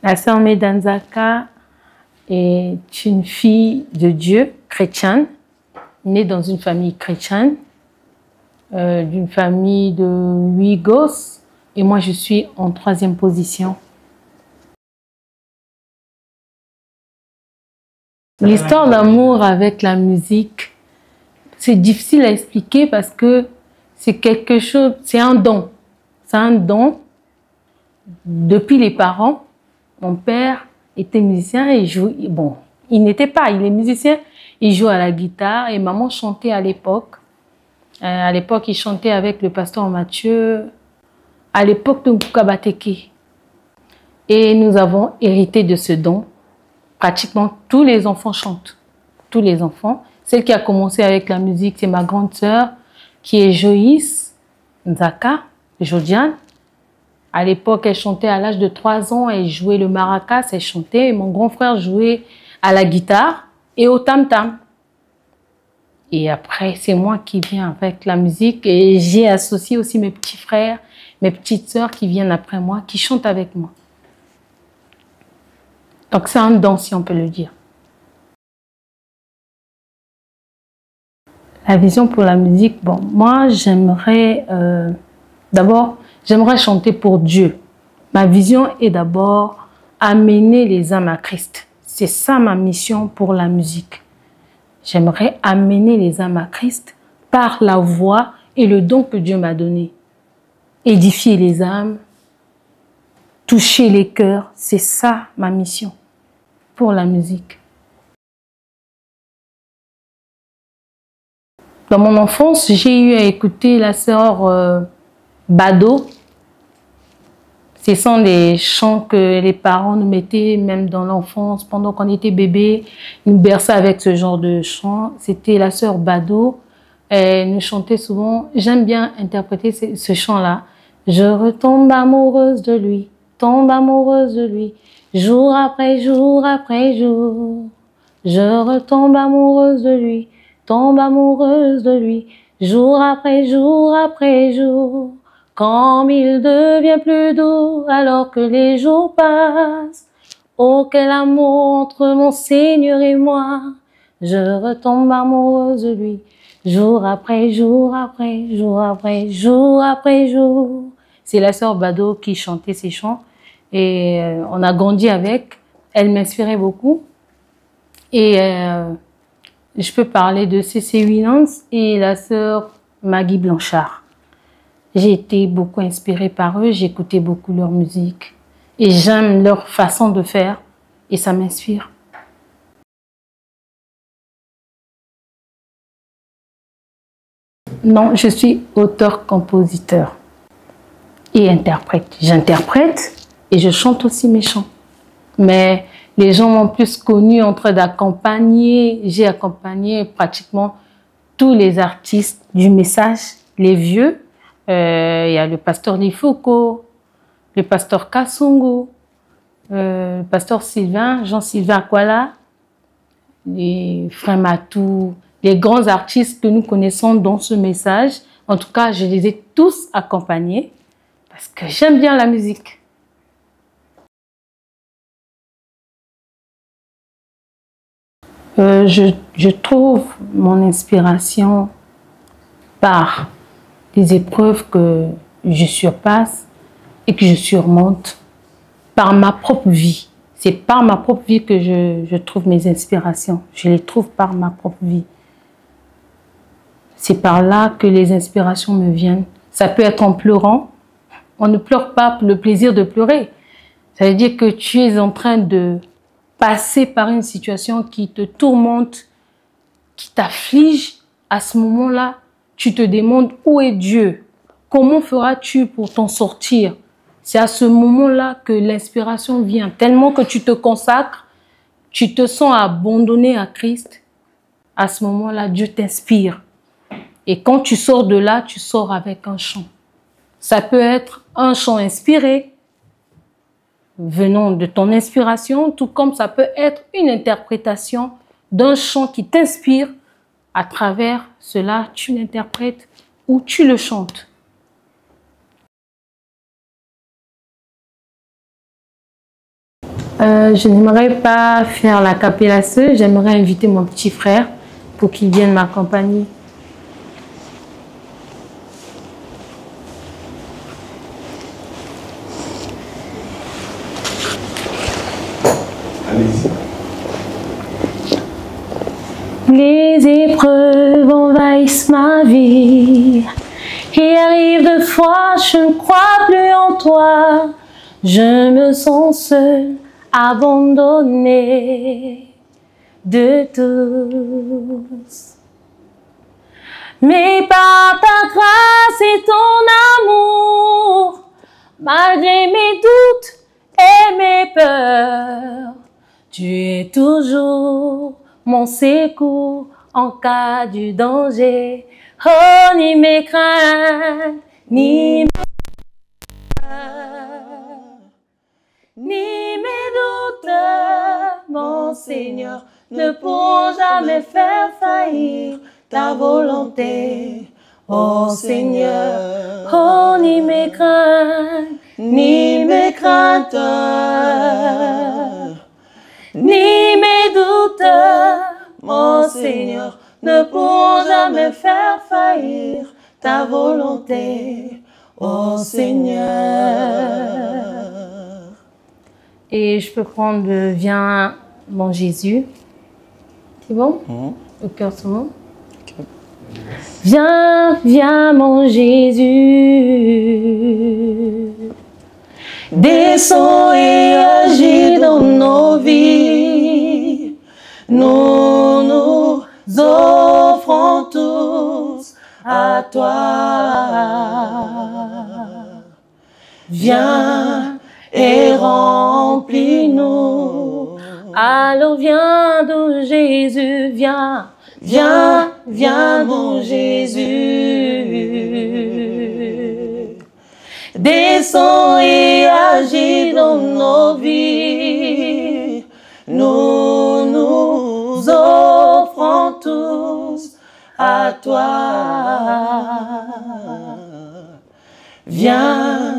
La sœur Medanzaka est une fille de Dieu, chrétienne, née dans une famille chrétienne, d'une famille de 8 gosses, et moi je suis en 3e position. L'histoire d'amour avec la musique, c'est difficile à expliquer parce que c'est quelque chose, c'est un don. C'est un don depuis les parents. Mon père était musicien et jouait, bon, il n'était pas, il est musicien, il joue à la guitare et maman chantait à l'époque. À l'époque, il chantait avec le pasteur Mathieu, à l'époque de Nkukabateke. Et nous avons hérité de ce don. Pratiquement tous les enfants chantent. Tous les enfants. Celle qui a commencé avec la musique, c'est ma grande sœur, qui est Joïs Nzaka, Jodiane. À l'époque, elle chantait à l'âge de 3 ans, elle jouait le maracas, elle chantait. Et mon grand frère jouait à la guitare et au tam-tam. Et après, c'est moi qui viens avec la musique et j'ai associé aussi mes petits frères, mes petites sœurs qui viennent après moi, qui chantent avec moi. Donc c'est un don, si on peut le dire. La vision pour la musique, bon, moi j'aimerais, d'abord, j'aimerais chanter pour Dieu. Ma vision est d'abord amener les âmes à Christ. C'est ça ma mission pour la musique. J'aimerais amener les âmes à Christ par la voix et le don que Dieu m'a donné. Édifier les âmes, toucher les cœurs, c'est ça ma mission pour la musique. Dans mon enfance, j'ai eu à écouter la sœur Bado. Ce sont des chants que les parents nous mettaient même dans l'enfance, pendant qu'on était bébé. Ils nous berçaient avec ce genre de chants. C'était la sœur Bado. Elle nous chantait souvent. J'aime bien interpréter ce chant-là. Je retombe amoureuse de lui, tombe amoureuse de lui, jour après jour après jour. Je retombe amoureuse de lui, tombe amoureuse de lui, jour après jour après jour. Quand il devient plus doux, alors que les jours passent, oh quel amour entre mon Seigneur et moi. Je retombe amoureuse de lui, jour après jour après jour après jour après jour. C'est la sœur Bado qui chantait ces chants et on a grandi avec. Elle m'inspirait beaucoup. Et je peux parler de C.C. Winans et la sœur Maggie Blanchard. J'ai été beaucoup inspirée par eux, j'écoutais beaucoup leur musique. Et j'aime leur façon de faire et ça m'inspire. Non, je suis auteur-compositeur et interprète. J'interprète et je chante aussi mes chants. Mais les gens m'ont plus connue en train d'accompagner. J'ai accompagné pratiquement tous les artistes du message, les vieux. Il y a le pasteur Nifoko, le pasteur Kassungu, le pasteur Sylvain, Jean-Sylvain Akwala, les frères Matou, les grands artistes que nous connaissons dans ce message. En tout cas, je les ai tous accompagnés parce que j'aime bien la musique. Je trouve mon inspiration par les épreuves que je surpasse et que je surmonte par ma propre vie. C'est par ma propre vie que je trouve mes inspirations. Je les trouve par ma propre vie. C'est par là que les inspirations me viennent. Ça peut être en pleurant. On ne pleure pas pour le plaisir de pleurer. Ça veut dire que tu es en train de passer par une situation qui te tourmente, qui t'afflige. À ce moment-là, tu te demandes où est Dieu? Comment feras-tu pour t'en sortir? C'est à ce moment-là que l'inspiration vient. Tellement que tu te consacres, tu te sens abandonné à Christ. À ce moment-là, Dieu t'inspire. Et quand tu sors de là, tu sors avec un chant. Ça peut être un chant inspiré, venant de ton inspiration, tout comme ça peut être une interprétation d'un chant qui t'inspire. À travers cela, tu l'interprètes ou tu le chantes. Je n'aimerais pas faire la capellation, j'aimerais inviter mon petit frère pour qu'il vienne m'accompagner. Allez-y. Les épreuves envahissent ma vie. Il arrive de fois, je ne crois plus en toi. Je me sens seule, abandonnée de tous. Mais par ta grâce et ton amour, malgré mes doutes et mes peurs, tu es toujours mon secours en cas du danger. Oh, ni mes craintes, ni mes peurs, ni mes doutes, mon Seigneur, ne pourront jamais faire faillir ta volonté. Oh Seigneur, oh, ni mes craintes, ni mes craintes, ni mes doutes, mon Seigneur, ne pourront jamais faire faillir ta volonté, ô Seigneur. Et je peux prendre le Viens, mon Jésus. C'est bon? Au cœur sur moi. Okay. Viens, viens, mon Jésus. Descends et agis dans nos vies. Nous nous offrons tous à toi. Viens et remplis-nous. Alors viens, d'où Jésus, viens, viens, viens, mon Jésus. Descends et agis dans nos vies. Nous nous offrons tous à toi. Viens